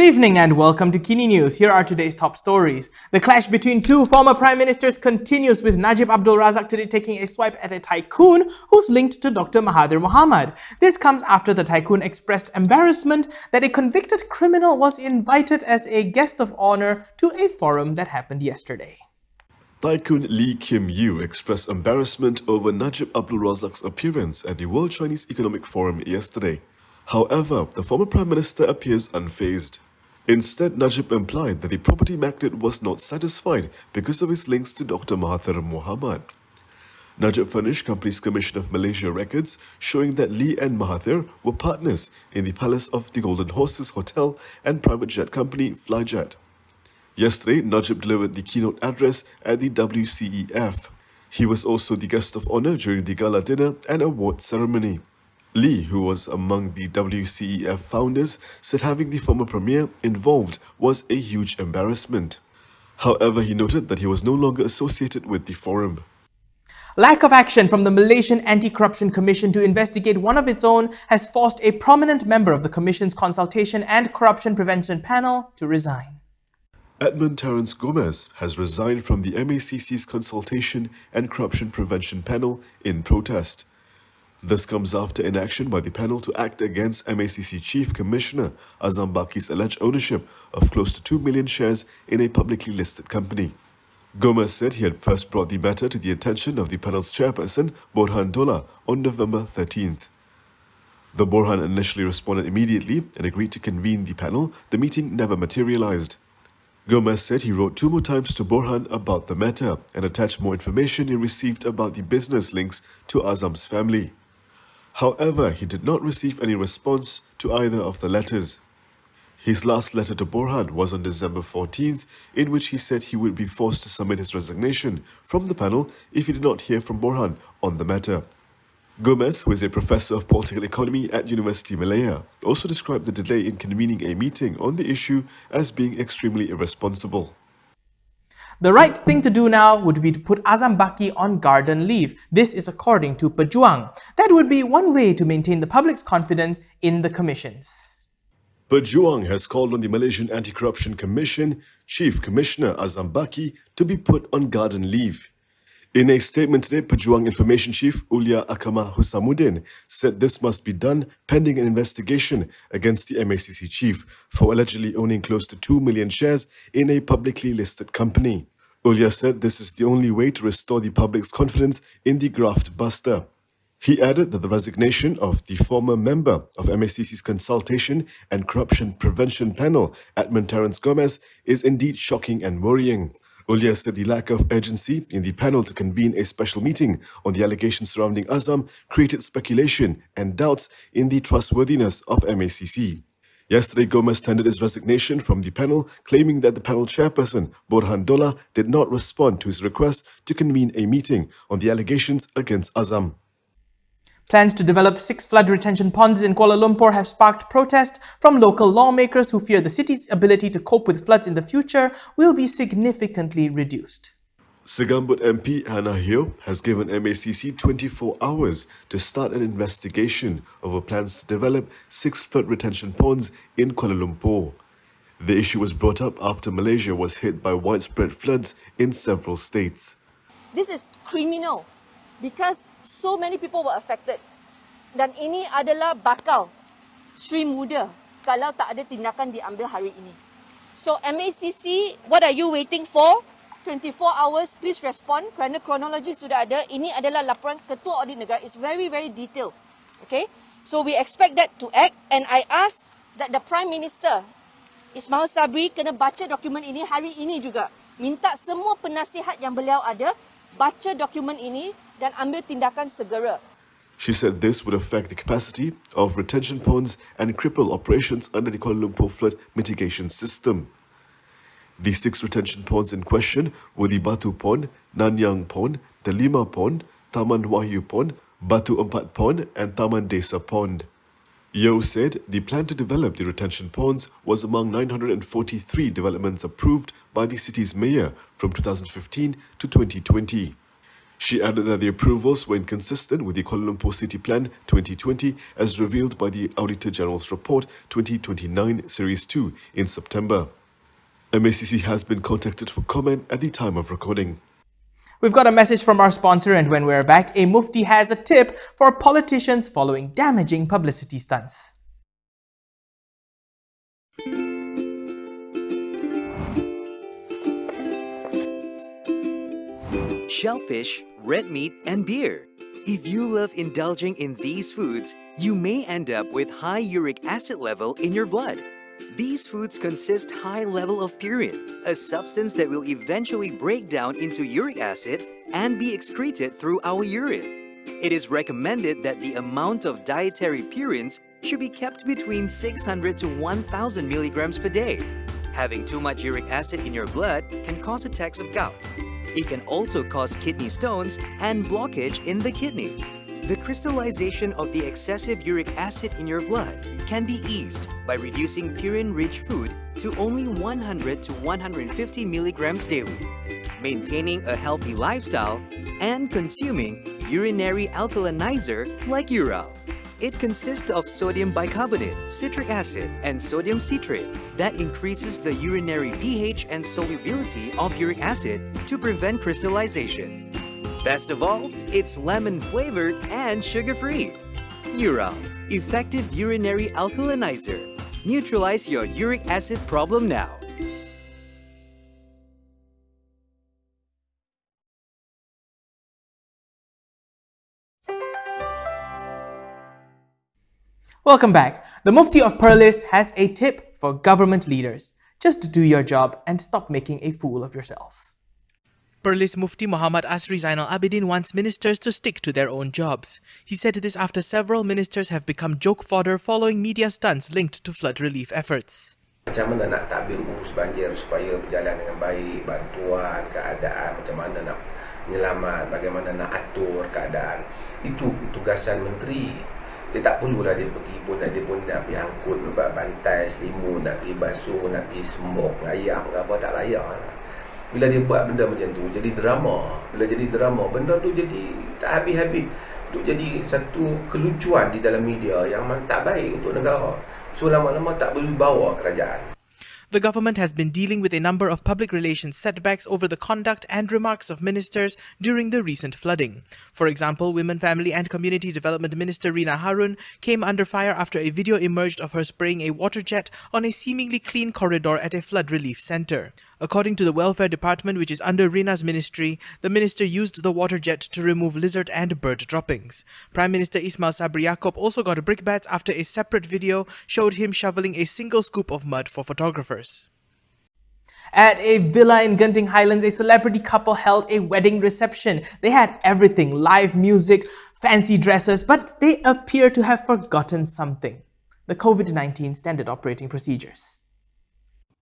Good evening and welcome to KiniNews. Here are today's top stories. The clash between two former prime ministers continues, with Najib Abdul Razak today taking a swipe at a tycoon who's linked to Dr Mahathir Mohamad. This comes after the tycoon expressed embarrassment that a convicted criminal was invited as a guest of honor to a forum that happened yesterday. Tycoon Lee Kim Yew expressed embarrassment over Najib Abdul Razak's appearance at the World Chinese Economic Forum yesterday. However, the former Prime Minister appears unfazed. Instead, Najib implied that the property magnate was not satisfied because of his links to Dr Mahathir Mohamad. Najib furnished Companies Commission of Malaysia records showing that Lee and Mahathir were partners in the Palace of the Golden Horses Hotel and private jet company Flyjet. Yesterday, Najib delivered the keynote address at the WCEF. He was also the guest of honor during the gala dinner and award ceremony. Lee, who was among the WCEF founders, said having the former premier involved was a huge embarrassment. However, he noted that he was no longer associated with the forum. Lack of action from the Malaysian Anti-Corruption Commission to investigate one of its own has forced a prominent member of the Commission's Consultation and Corruption Prevention Panel to resign. Edmund Terence Gomez has resigned from the MACC's Consultation and Corruption Prevention Panel in protest. This comes after inaction by the panel to act against MACC Chief Commissioner Azam Baki's alleged ownership of close to 2 million shares in a publicly listed company. Gomez said he had first brought the matter to the attention of the panel's chairperson, Borhan Dollah, on November 13th. Though Borhan initially responded immediately and agreed to convene the panel, the meeting never materialized. Gomez said he wrote 2 more times to Borhan about the matter and attached more information he received about the business links to Azam's family. However, he did not receive any response to either of the letters. His last letter to Borhan was on December 14th, in which he said he would be forced to submit his resignation from the panel if he did not hear from Borhan on the matter. Gomez, who is a professor of political economy at University Malaya, also described the delay in convening a meeting on the issue as being extremely irresponsible. The right thing to do now would be to put Azam Baki on garden leave. This is according to Pejuang. That would be one way to maintain the public's confidence in the commissions. Pejuang has called on the Malaysian Anti-Corruption Commission Chief Commissioner Azam Baki to be put on garden leave. In a statement today, Pejuang Information Chief Ulia Akama Husamuddin said this must be done pending an investigation against the MACC chief for allegedly owning close to 2 million shares in a publicly listed company. Ulia said this is the only way to restore the public's confidence in the graft buster. He added that the resignation of the former member of MACC's Consultation and Corruption Prevention Panel, Edmund Terence Gomez, is indeed shocking and worrying. Ulia said the lack of urgency in the panel to convene a special meeting on the allegations surrounding Azam created speculation and doubts in the trustworthiness of MACC. Yesterday, Gomez tendered his resignation from the panel, claiming that the panel chairperson, Borhan Dollah, did not respond to his request to convene a meeting on the allegations against Azam. Plans to develop 6 flood retention ponds in Kuala Lumpur have sparked protests from local lawmakers who fear the city's ability to cope with floods in the future will be significantly reduced. Segambut MP Hannah Heo has given MACC 24 hours to start an investigation over plans to develop 6 flood retention ponds in Kuala Lumpur. The issue was brought up after Malaysia was hit by widespread floods in several states. This is criminal because so many people were affected. Dan ini adalah bakal Sri Muda kalau tak ada tindakan diambil hari ini. So MACC, what are you waiting for? 24 hours, please respond kerana kronologi sudah ada. Ini adalah laporan Ketua Audit Negara. It's very, very detailed. Okay? So we expect that to act, and I ask that the Prime Minister, Ismail Sabri, kena baca dokumen ini hari ini juga. Minta semua penasihat yang beliau ada, baca dokumen ini dan ambil tindakan segera. She said this would affect the capacity of retention ponds and cripple operations under the Kuala Lumpur flood mitigation system. The 6 retention ponds in question were the Batu Pond, Nanyang Pond, Delima Pond, Taman Wahyu Pond, Batu Empat Pond and Taman Desa Pond. Yew said the plan to develop the retention ponds was among 943 developments approved by the city's mayor from 2015 to 2020. She added that the approvals were inconsistent with the Kuala Lumpur City Plan 2020 as revealed by the Auditor General's Report 2029 Series 2 in September. MACC has been contacted for comment at the time of recording. We've got a message from our sponsor, and when we're back, a mufti has a tip for politicians following damaging publicity stunts. Shellfish, red meat, and beer. If you love indulging in these foods, you may end up with high uric acid level in your blood. These foods consist high level of purine, a substance that will eventually break down into uric acid and be excreted through our urine. It is recommended that the amount of dietary purines should be kept between 600 to 1000 milligrams per day. Having too much uric acid in your blood can cause attacks of gout. It can also cause kidney stones and blockage in the kidney. The crystallization of the excessive uric acid in your blood can be eased by reducing purine-rich food to only 100 to 150 milligrams daily, maintaining a healthy lifestyle, and consuming urinary alkalinizer like Ural. It consists of sodium bicarbonate, citric acid, and sodium citrate that increases the urinary pH and solubility of uric acid to prevent crystallization. Best of all, it's lemon-flavored and sugar-free. Ural, effective urinary alkalinizer. Neutralize your uric acid problem now. Welcome back. The Mufti of Perlis has a tip for government leaders. Just do your job and stop making a fool of yourselves. Perlis Mufti Muhammad Asri Zainal Abidin wants ministers to stick to their own jobs. He said this after several ministers have become joke fodder following media stunts linked to flood relief efforts. Macam mana nak takbir urus banjir supaya berjalan dengan baik, bantuan, keadaan, macam mana nak menyelamat, bagaimana nak atur keadaan. Itu tugasan menteri. Dia tak perlulah dia pun nak pergi angkut bantai, selimut, nak pergi basuh, nak pergi sembok, ayam ke apa, tak layak. Bila dia buat benda macam tu, jadi drama. Bila jadi drama, benda tu jadi tak habis-habis. Untuk jadi satu kelucuan di dalam media yang tak baik untuk negara. So lama-lama tak berwibawa kerajaan. The government has been dealing with a number of public relations setbacks over the conduct and remarks of ministers during the recent flooding. For example, Women, Family and Community Development Minister Rina Harun came under fire after a video emerged of her spraying a water jet on a seemingly clean corridor at a flood relief center. According to the Welfare Department, which is under Rina's ministry, the minister used the water jet to remove lizard and bird droppings. Prime Minister Ismail Sabri Yaakob also got brickbats after a separate video showed him shoveling a single scoop of mud for photographers. At a villa in Genting Highlands, a celebrity couple held a wedding reception. They had everything, live music, fancy dresses, but they appear to have forgotten something: the COVID-19 standard operating procedures.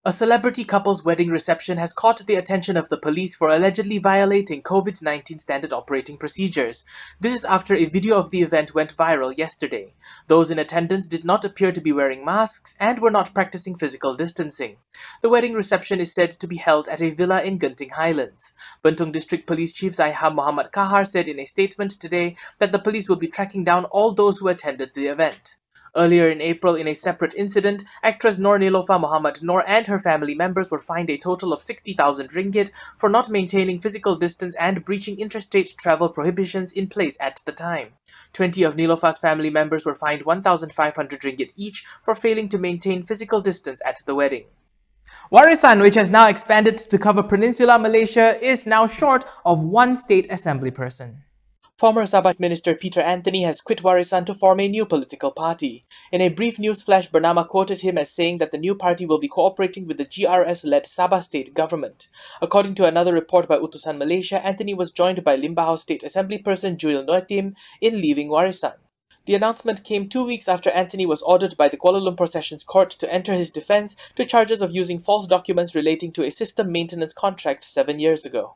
A celebrity couple's wedding reception has caught the attention of the police for allegedly violating COVID-19 standard operating procedures. This is after a video of the event went viral yesterday. Those in attendance did not appear to be wearing masks and were not practicing physical distancing. The wedding reception is said to be held at a villa in Genting Highlands. Bentong District Police Chief Zaiham Muhammad Kahar said in a statement today that the police will be tracking down all those who attended the event. Earlier in April, in a separate incident, actress Nur Nilofa Muhammad Noor and her family members were fined a total of 60,000 ringgit for not maintaining physical distance and breaching interstate travel prohibitions in place at the time. 20 of Nilofa's family members were fined 1,500 ringgit each for failing to maintain physical distance at the wedding. Warisan, which has now expanded to cover Peninsular Malaysia, is now short of one state assembly person. Former Sabah Minister Peter Anthony has quit Warisan to form a new political party. In a brief news flash, Bernama quoted him as saying that the new party will be cooperating with the GRS-led Sabah state government. According to another report by Utusan Malaysia, Anthony was joined by Limbahau State Assembly person Juil Noetim in leaving Warisan. The announcement came 2 weeks after Anthony was ordered by the Kuala Lumpur Sessions Court to enter his defence to charges of using false documents relating to a system maintenance contract 7 years ago.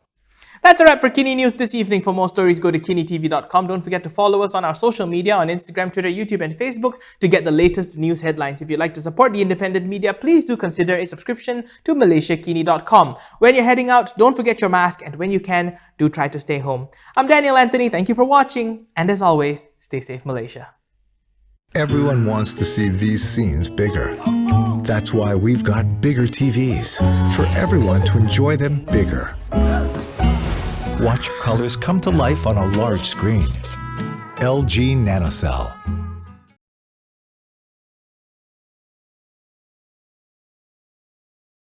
That's a wrap for Kini News this evening. For more stories, go to KiniTV.com. Don't forget to follow us on our social media on Instagram, Twitter, YouTube and Facebook to get the latest news headlines. If you'd like to support the independent media, please do consider a subscription to MalaysiaKini.com. When you're heading out, don't forget your mask, and when you can, do try to stay home. I'm Daniel Anthony. Thank you for watching, and as always, stay safe, Malaysia. Everyone wants to see these scenes bigger. That's why we've got bigger TVs for everyone to enjoy them bigger. Watch colors come to life on a large screen. LG NanoCell.